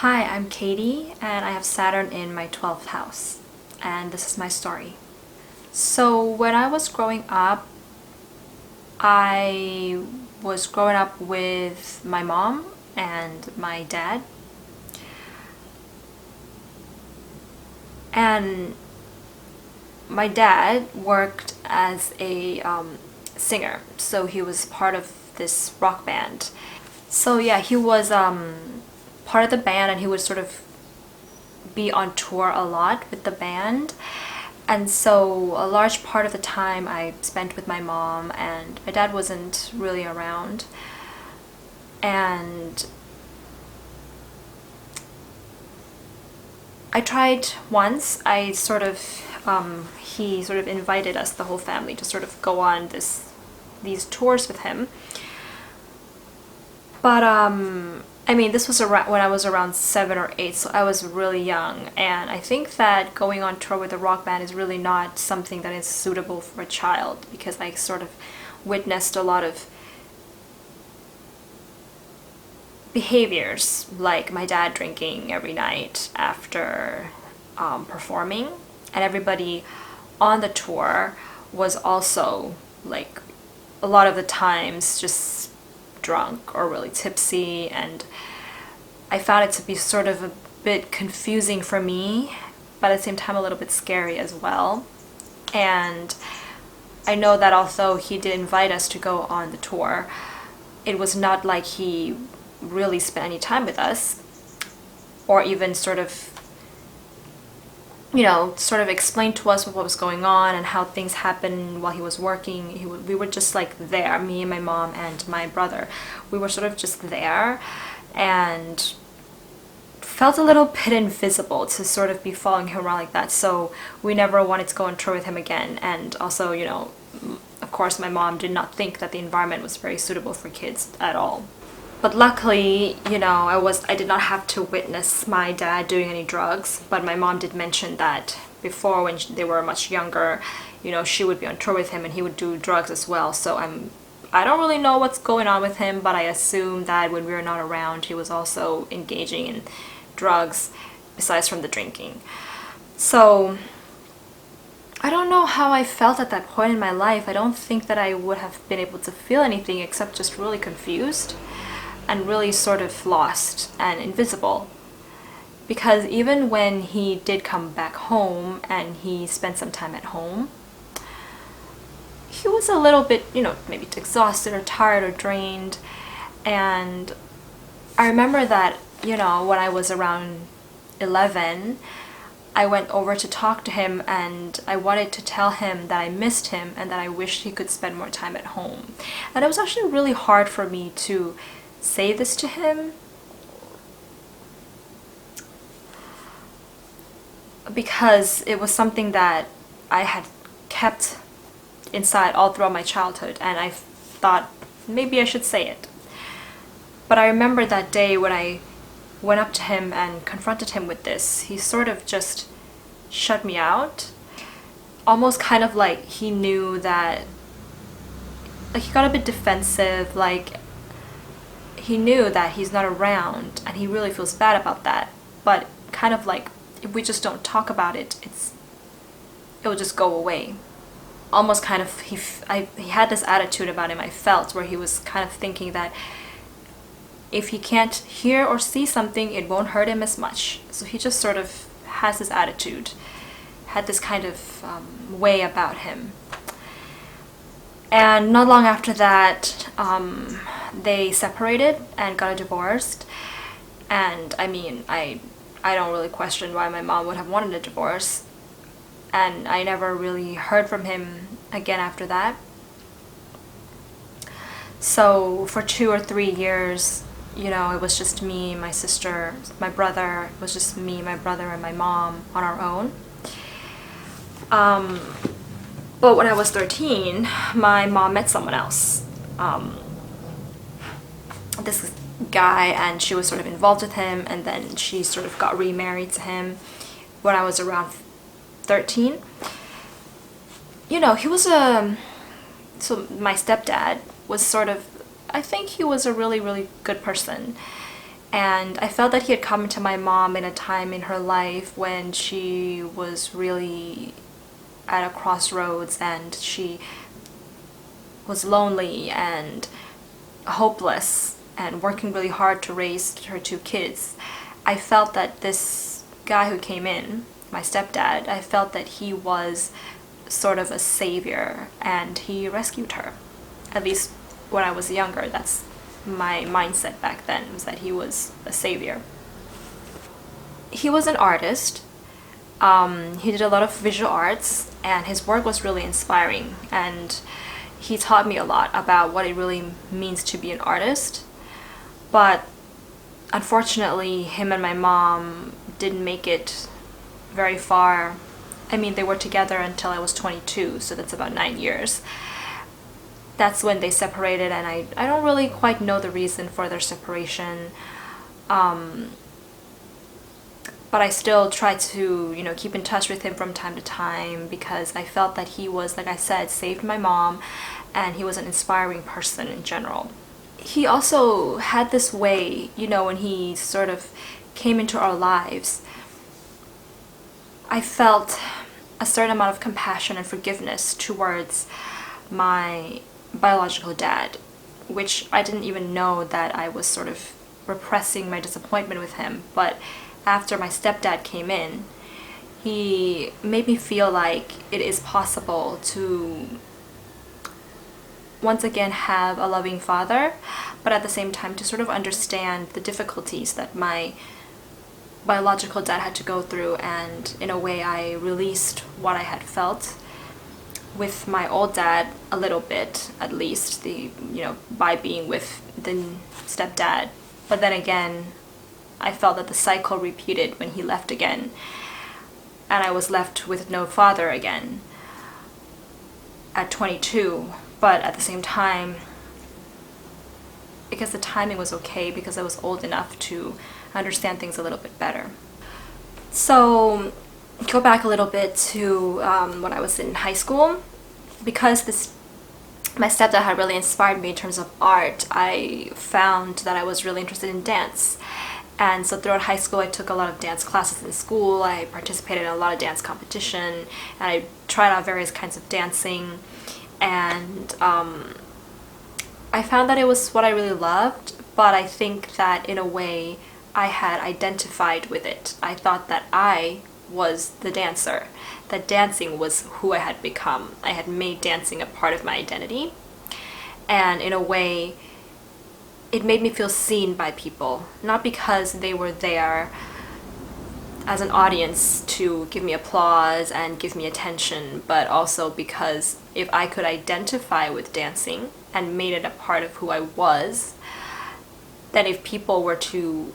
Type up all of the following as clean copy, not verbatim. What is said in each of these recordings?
Hi, I'm Katie, and I have Saturn in my 12th house, and this is my story. So, when I was growing up, I was growing up with my mom and my dad, and my dad worked as a singer, so he was part of this rock band. So, yeah, he was part of the band, and he would sort of be on tour a lot with the band. And so a large part of the time I spent with my mom, and my dad wasn't really around. And I tried once, he sort of invited us, the whole family, to sort of go on these tours with him. But I mean, this was around when I was around 7 or 8, so I was really young, and I think that going on tour with a rock band is really not something that is suitable for a child, because I sort of witnessed a lot of behaviors, like my dad drinking every night after performing, and everybody on the tour was also, like, a lot of the times just drunk or really tipsy, and I found it to be sort of a bit confusing for me, but at the same time a little bit scary as well. And I know that although he did invite us to go on the tour, it was not like he really spent any time with us, or even sort of explained to us what was going on and how things happened while he was working. We were just like there, me and my mom and my brother. We were sort of just there, and felt a little bit invisible to sort of be following him around like that. So we never wanted to go on tour with him again. And also, of course, my mom did not think that the environment was very suitable for kids at all. But luckily, I did not have to witness my dad doing any drugs, but my mom did mention that before, when they were much younger, she would be on tour with him and he would do drugs as well. So I don't really know what's going on with him, but I assume that when we were not around, he was also engaging in drugs besides from the drinking. So I don't know how I felt at that point in my life. I don't think that I would have been able to feel anything except just really confused and really sort of lost and invisible. Because even when he did come back home and he spent some time at home, he was a little bit, maybe exhausted or tired or drained. And I remember that, when I was around 11, I went over to talk to him, and I wanted to tell him that I missed him and that I wished he could spend more time at home. And it was actually really hard for me to say this to him, because it was something that I had kept inside all throughout my childhood, and I thought maybe I should say it. But I remember that day when I went up to him and confronted him with this, he sort of just shut me out, almost kind of like he knew that, like, he got a bit defensive, like he knew that he's not around and he really feels bad about that, but kind of like, if we just don't talk about it, it'll just go away. Almost kind of, he had this attitude about him, I felt, where he was kind of thinking that if he can't hear or see something, it won't hurt him as much. So he just sort of has this attitude, had this kind of way about him. And not long after that, they separated and got divorced. And I mean, I don't really question why my mom would have wanted a divorce. And I never really heard from him again after that. So for 2 or 3 years, it was just me, my sister, my brother. It was just me, my brother, and my mom on our own. But when I was 13, my mom met someone else. This guy, and she was sort of involved with him, and then she sort of got remarried to him when I was around 13. He was so my stepdad was sort of, I think he was a really, really good person. And I felt that he had come to my mom in a time in her life when she was really at a crossroads and she was lonely and hopeless and working really hard to raise her 2 kids. I felt that this guy who came in, my stepdad, I felt that he was sort of a savior and he rescued her. At least when I was younger, that's my mindset back then, was that he was a savior. He was an artist. He did a lot of visual arts and his work was really inspiring, and he taught me a lot about what it really means to be an artist. But unfortunately, him and my mom didn't make it very far. I mean, they were together until I was 22, so that's about 9 years. That's when they separated, and I don't really quite know the reason for their separation. But I still try to, keep in touch with him from time to time because I felt that he was, like I said, saved my mom, and he was an inspiring person in general. He also had this way, when he sort of came into our lives, I felt a certain amount of compassion and forgiveness towards my biological dad, which I didn't even know that I was sort of repressing my disappointment with him. But after my stepdad came in, he made me feel like it is possible to once again have a loving father, but at the same time to sort of understand the difficulties that my biological dad had to go through, and in a way I released what I had felt with my old dad a little bit, at least, by being with the stepdad. But then again, I felt that the cycle repeated when he left again, and I was left with no father again at 22. But at the same time, because the timing was okay, because I was old enough to understand things a little bit better. So go back a little bit to when I was in high school. Because my stepdad had really inspired me in terms of art, I found that I was really interested in dance. And so throughout high school, I took a lot of dance classes in school. I participated in a lot of dance competition, and I tried out various kinds of dancing. And I found that it was what I really loved, but I think that in a way I had identified with it. I thought that I was the dancer, that dancing was who I had become. I had made dancing a part of my identity, and in a way it made me feel seen by people, not because they were there as an audience to give me applause and give me attention, but also because if I could identify with dancing and made it a part of who I was, then if people were to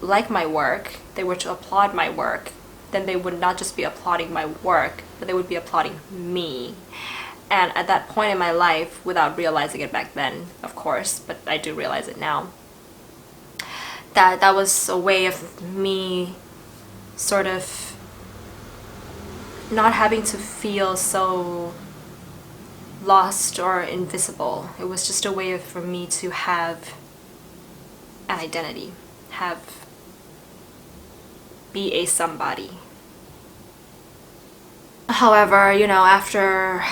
like my work, they were to applaud my work, then they would not just be applauding my work, but they would be applauding me. And at that point in my life, without realizing it back then, of course, but I do realize it now, that was a way of me sort of not having to feel so lost or invisible. It was just a way for me to have an identity, be a somebody. However, after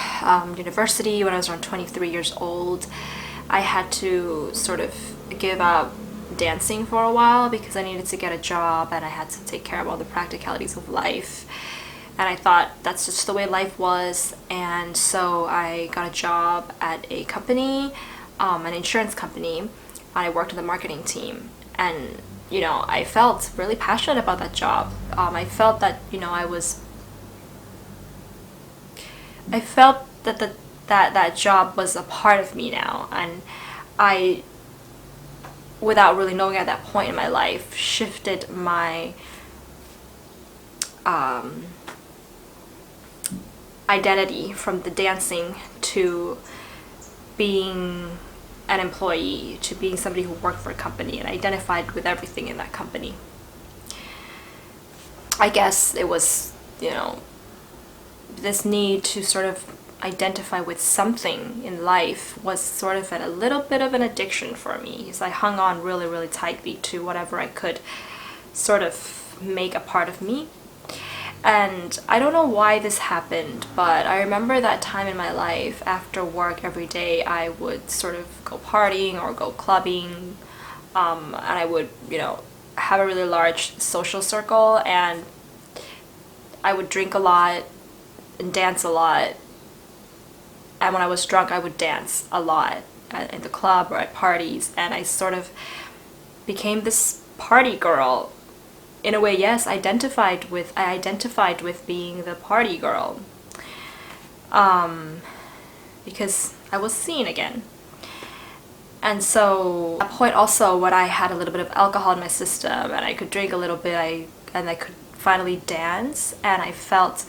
university, when I was around 23 years old, I had to sort of give up dancing for a while because I needed to get a job and I had to take care of all the practicalities of life. And I thought that's just the way life was, and so I got a job at a company, an insurance company, and I worked in the marketing team. And I felt really passionate about that job. I felt that I felt that that job was a part of me now, and I, without really knowing at that point in my life, shifted my identity from the dancing to being an employee, to being somebody who worked for a company and identified with everything in that company. I guess it was, this need to sort of identify with something in life was sort of a little bit of an addiction for me, because I hung on really, really tightly to whatever I could sort of make a part of me. And I don't know why this happened, but I remember that time in my life, after work every day, I would sort of go partying or go clubbing, and I would, have a really large social circle, and I would drink a lot and dance a lot. And when I was drunk, I would dance a lot in the club or at parties, and I sort of became this party girl. In a way, yes, I identified with being the party girl, because I was seen again. And so at that point also, when I had a little bit of alcohol in my system and I could drink a little bit, and I could finally dance, and I felt,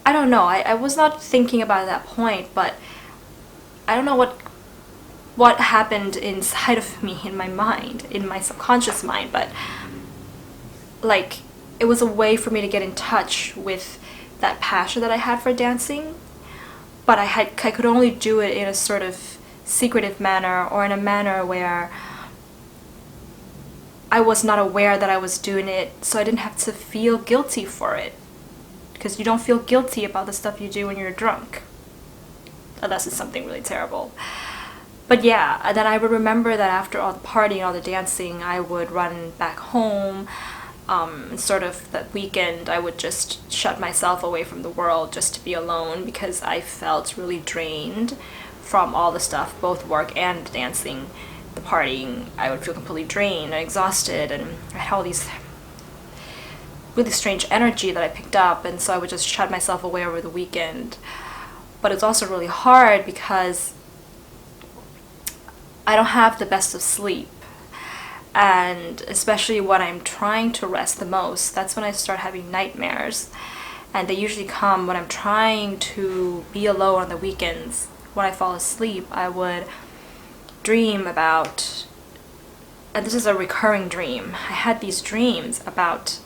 I don't know, I was not thinking about it at that point, but I don't know what happened inside of me, in my mind, in my subconscious mind, but like, it was a way for me to get in touch with that passion that I had for dancing, but I could only do it in a sort of secretive manner, or in a manner where I was not aware that I was doing it, so I didn't have to feel guilty for it. Because you don't feel guilty about the stuff you do when you're drunk, unless it's something really terrible. But yeah, and then I would remember that after all the partying, all the dancing, I would run back home. Sort of that weekend, I would just shut myself away from the world just to be alone, because I felt really drained from all the stuff, both work and dancing, the partying. I would feel completely drained and exhausted, and I had all these really strange energy that I picked up, and so I would just shut myself away over the weekend. But it's also really hard because I don't have the best of sleep, and especially when I'm trying to rest the most, that's when I start having nightmares, and they usually come when I'm trying to be alone on the weekends. When I fall asleep, I would dream about, and this is a recurring dream, I had these dreams about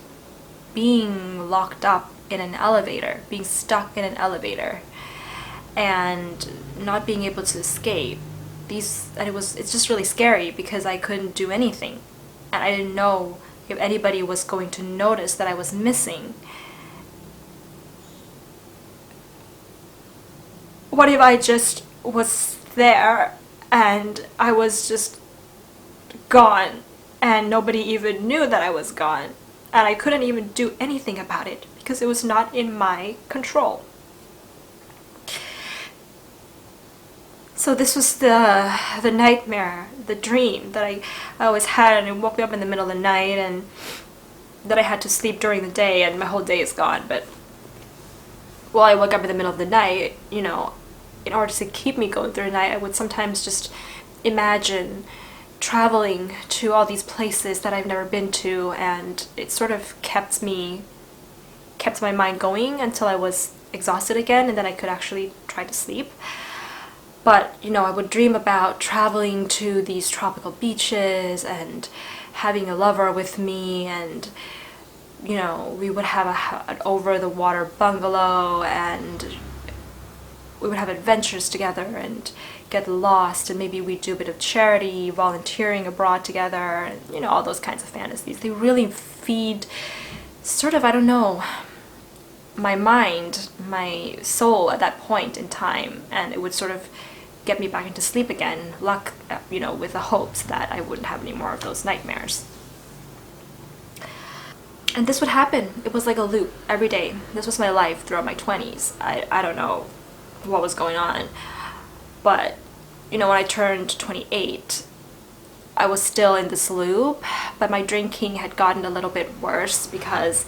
being locked up in an elevator, being stuck in an elevator, and not being able to escape. It's just really scary, because I couldn't do anything, and I didn't know if anybody was going to notice that I was missing. What if I just was there and I was just gone, and nobody even knew that I was gone? And I couldn't even do anything about it because it was not in my control. So this was the nightmare, the dream that I always had, and it woke me up in the middle of the night, and that I had to sleep during the day, and my whole day is gone. But while I woke up in the middle of the night, in order to keep me going through the night, I would sometimes just imagine traveling to all these places that I've never been to, and it sort of kept my mind going until I was exhausted again, and then I could actually try to sleep. But I would dream about traveling to these tropical beaches and having a lover with me, and we would have an over the water bungalow, and we would have adventures together and get lost, and maybe we'd do a bit of charity, volunteering abroad together, and all those kinds of fantasies. They really feed sort of, I don't know, my mind, my soul at that point in time, and it would sort of get me back into sleep again, with the hopes that I wouldn't have any more of those nightmares. And this would happen. It was like a loop every day. This was my life throughout my 20s. I don't know what was going on. But, when I turned 28, I was still in this loop, but my drinking had gotten a little bit worse because,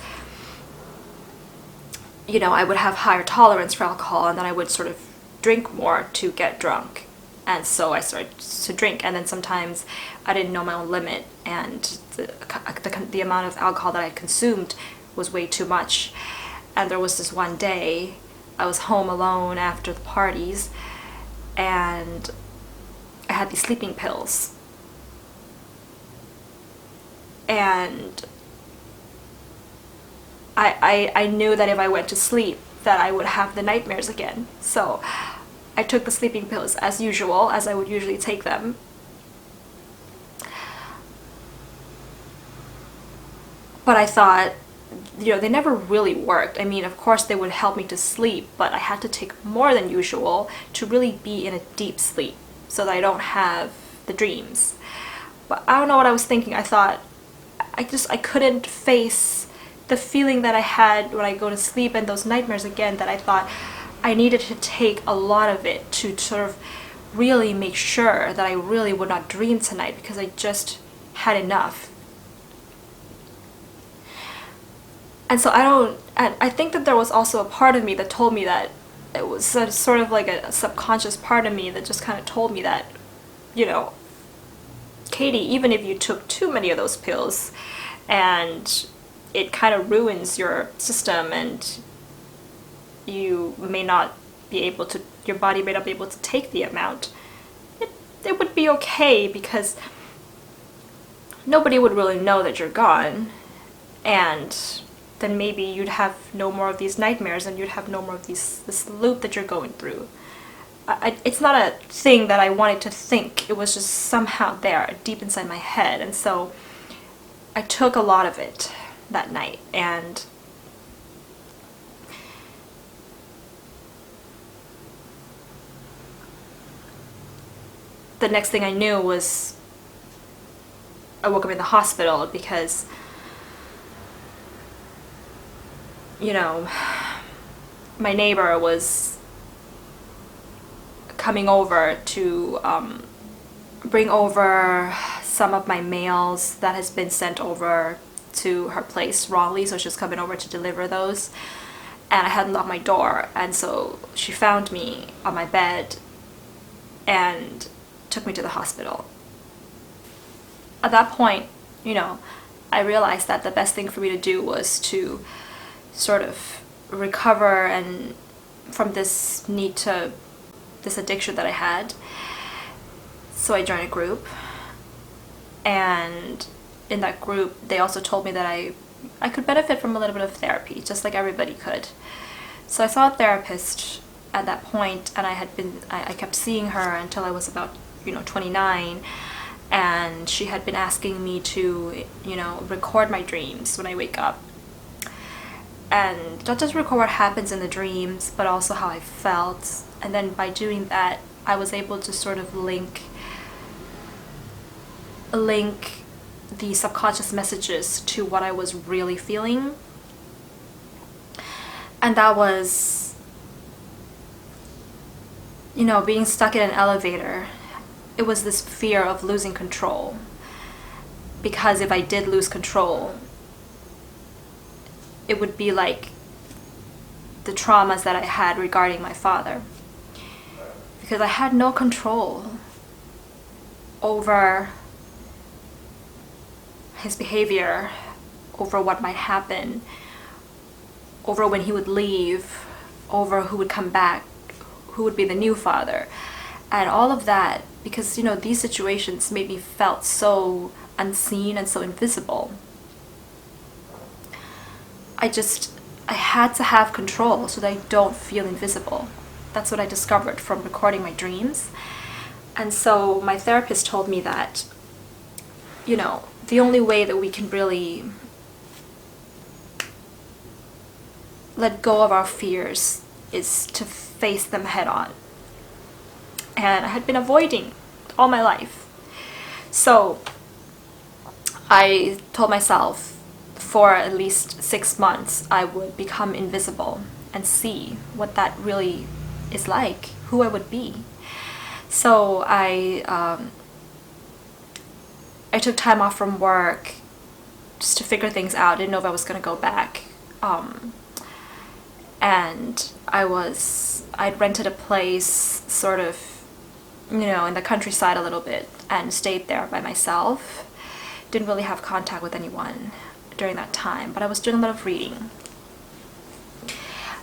I would have higher tolerance for alcohol, and then I would sort of drink more to get drunk. And so I started to drink, and then sometimes I didn't know my own limit, and the amount of alcohol that I consumed was way too much. And there was this one day, I was home alone after the parties, and I had these sleeping pills. And I knew that if I went to sleep, that I would have the nightmares again. So I took the sleeping pills as usual, as I would usually take them. But I thought, you know, they never really worked. I mean, of course they would help me to sleep, but I had to take more than usual to really be in a deep sleep so that I don't have the dreams. But I don't know what I was thinking. I thought I couldn't face the feeling that I had when I go to sleep and those nightmares again, that I thought I needed to take a lot of it to sort of really make sure that I really would not dream tonight, because I just had enough. And so I think that there was also a part of me that told me that it was sort of like a subconscious part of me that just kind of told me that, you know, Katie, even if you took too many of those pills and it kind of ruins your system and you may not be able to, your body may not be able to take the amount, it would be okay, because nobody would really know that you're gone, and then maybe you'd have no more of these nightmares and you'd have no more of this loop that you're going through. It's not a thing that I wanted to think. It was just somehow there, deep inside my head. And so I took a lot of it that night. And the next thing I knew was I woke up in the hospital because, you know, my neighbor was coming over to bring over some of my mails that has been sent over to her place wrongly, so she was coming over to deliver those, and I hadn't locked my door, and so she found me on my bed and took me to the hospital. At that point, you know, I realized that the best thing for me to do was to sort of recover and from this need to, this addiction that I had. So I joined a group, and in that group they also told me that I could benefit from a little bit of therapy, just like everybody could. So I saw a therapist at that point, and I kept seeing her until I was about, you know, 29, and she had been asking me to, you know, record my dreams when I wake up, and not just record what happens in the dreams, but also how I felt. And then by doing that, I was able to sort of link the subconscious messages to what I was really feeling. And that was, you know, being stuck in an elevator. It was this fear of losing control, because if I did lose control, it would be like the traumas that I had regarding my father, because I had no control over his behavior, over what might happen, over when he would leave, over who would come back, who would be the new father, and all of that, because, you know, these situations made me felt so unseen and so invisible. I had to have control so that I don't feel invisible. That's what I discovered from recording my dreams. And so my therapist told me that, you know, the only way that we can really let go of our fears is to face them head on. And I had been avoiding all my life. So I told myself for at least 6 months I would become invisible and see what that really is like, who I would be. So I took time off from work just to figure things out. I didn't know if I was going to go back. And I'd rented a place sort of, you know, in the countryside a little bit, and stayed there by myself. Didn't really have contact with anyone during that time, but I was doing a lot of reading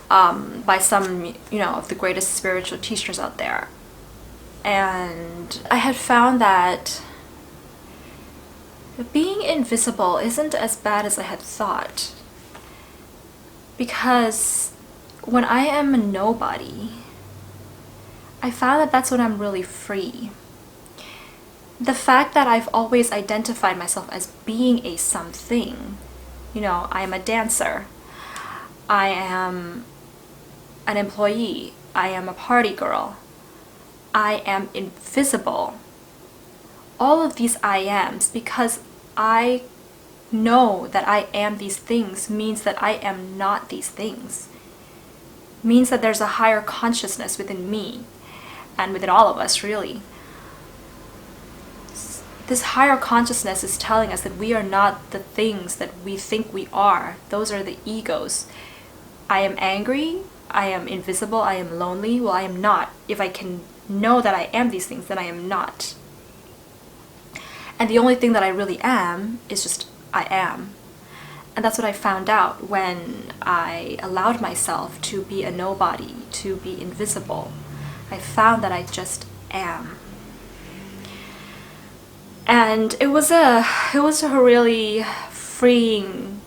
by some, you know, of the greatest spiritual teachers out there. And I had found that being invisible isn't as bad as I had thought, because when I am a nobody, I found that that's when I'm really free. The fact that I've always identified myself as being a something, you know, I am a dancer, I am an employee, I am a party girl, I am invisible. All of these I ams, because I know that I am these things, means that I am not these things. Means that there's a higher consciousness within me and within all of us, really. This higher consciousness is telling us that we are not the things that we think we are. Those are the egos. I am angry, I am invisible, I am lonely. Well, I am not. If I can know that I am these things, then I am not. And the only thing that I really am is just I am. And that's what I found out when I allowed myself to be a nobody, to be invisible. I found that I just am. And it was a really freeing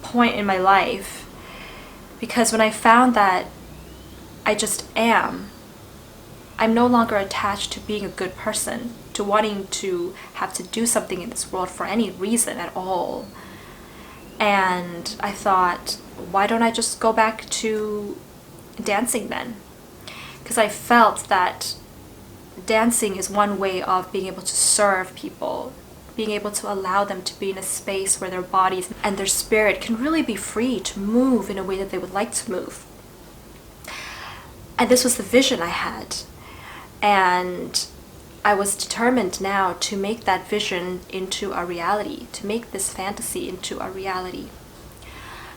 point in my life, because when I found that I just am, I'm no longer attached to being a good person, to wanting to have to do something in this world for any reason at all. And I thought, why don't I just go back to dancing then? Because I felt that dancing is one way of being able to serve people, being able to allow them to be in a space where their bodies and their spirit can really be free to move in a way that they would like to move. And this was the vision I had. And I was determined now to make that vision into a reality, to make this fantasy into a reality.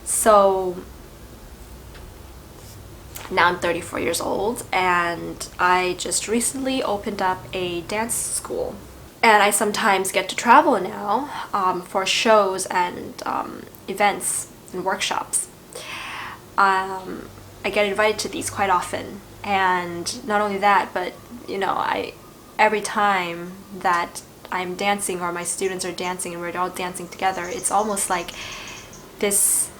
So now I'm 34 years old, and I just recently opened up a dance school. And I sometimes get to travel now for shows and events and workshops. I get invited to these quite often. And not only that, but you know, every time that I'm dancing or my students are dancing and we're all dancing together, it's almost like this,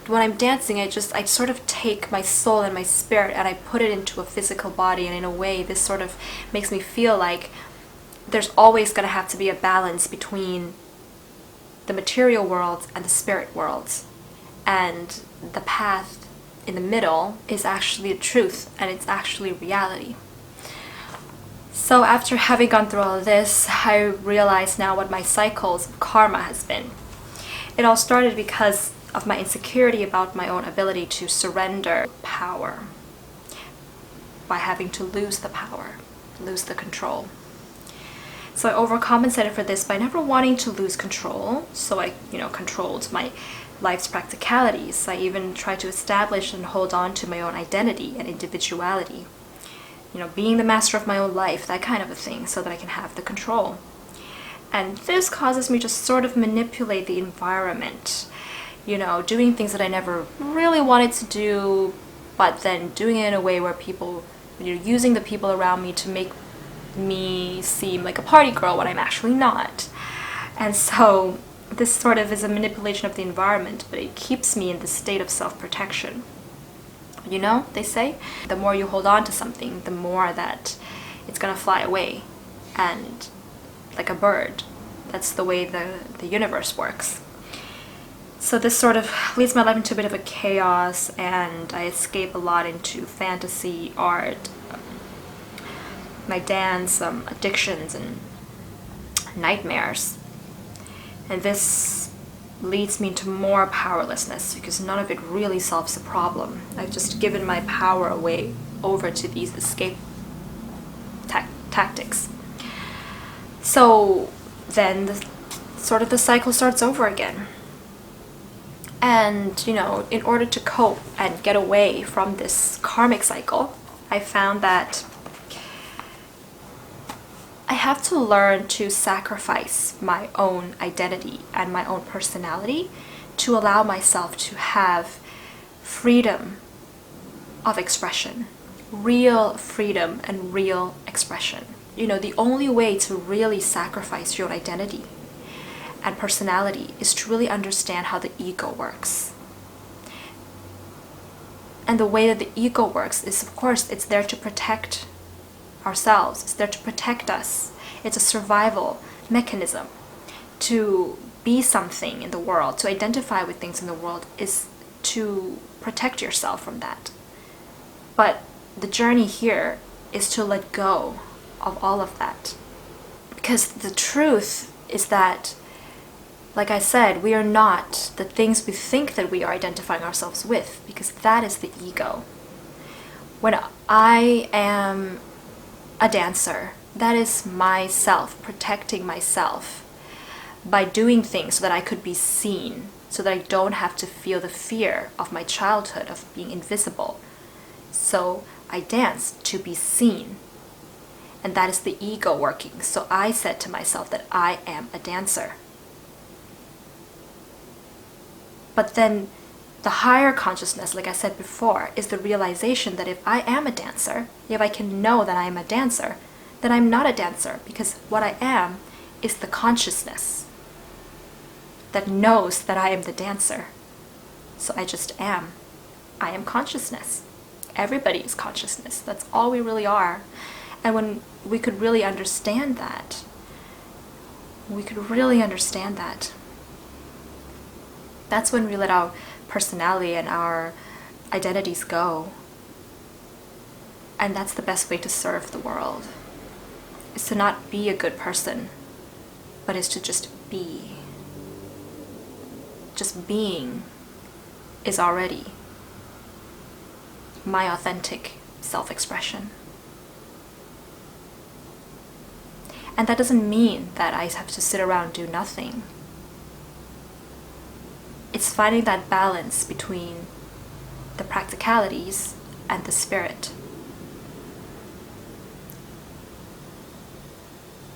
when I'm dancing, I sort of take my soul and my spirit and I put it into a physical body, and in a way this sort of makes me feel like there's always going to have to be a balance between the material world and the spirit world, and the path in the middle is actually the truth, and it's actually reality. So after having gone through all of this, I realize now what my cycles of karma has been. It all started because of my insecurity about my own ability to surrender power by having to lose the power, lose the control. So I overcompensated for this by never wanting to lose control. So I, controlled my life's practicalities. I even tried to establish and hold on to my own identity and individuality. Being the master of my own life, that kind of a thing, so that I can have the control. And this causes me to sort of manipulate the environment, doing things that I never really wanted to do, but then doing it in a way where people, using the people around me to make me seem like a party girl when I'm actually not. And so this sort of is a manipulation of the environment, but it keeps me in the state of self-protection. They say, the more you hold on to something, the more that it's gonna fly away. And like a bird, that's the way the universe works. So this sort of leads my life into a bit of a chaos, and I escape a lot into fantasy, art, my dance, addictions, and nightmares. And this leads me to more powerlessness, because none of it really solves the problem. I've just given my power away over to these escape tactics. So then the cycle starts over again. And, in order to cope and get away from this karmic cycle, I found that I have to learn to sacrifice my own identity and my own personality to allow myself to have freedom of expression, real freedom and real expression. The only way to really sacrifice your identity and personality is to really understand how the ego works. And the way that the ego works is, of course, it's there to protect ourselves. It's there to protect us. It's a survival mechanism. To be something in the world, to identify with things in the world, is to protect yourself from that. But the journey here is to let go of all of that. Because the truth is that, like I said, we are not the things we think that we are identifying ourselves with, because that is the ego. When I am a dancer, that is myself, protecting myself by doing things so that I could be seen, so that I don't have to feel the fear of my childhood of being invisible. So I dance to be seen. And that is the ego working. So I said to myself that I am a dancer. But then the higher consciousness, like I said before, is the realization that if I am a dancer, if I can know that I am a dancer, then I'm not a dancer, because what I am is the consciousness that knows that I am the dancer. So I just am. I am consciousness. Everybody is consciousness. That's all we really are. And when we could really understand that, that's when we let our personality and our identities go. And that's the best way to serve the world. Is to not be a good person, but is to just be. Just being is already my authentic self-expression. And that doesn't mean that I have to sit around and do nothing. It's finding that balance between the practicalities and the spirit.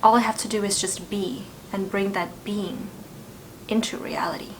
All I have to do is just be and bring that being into reality.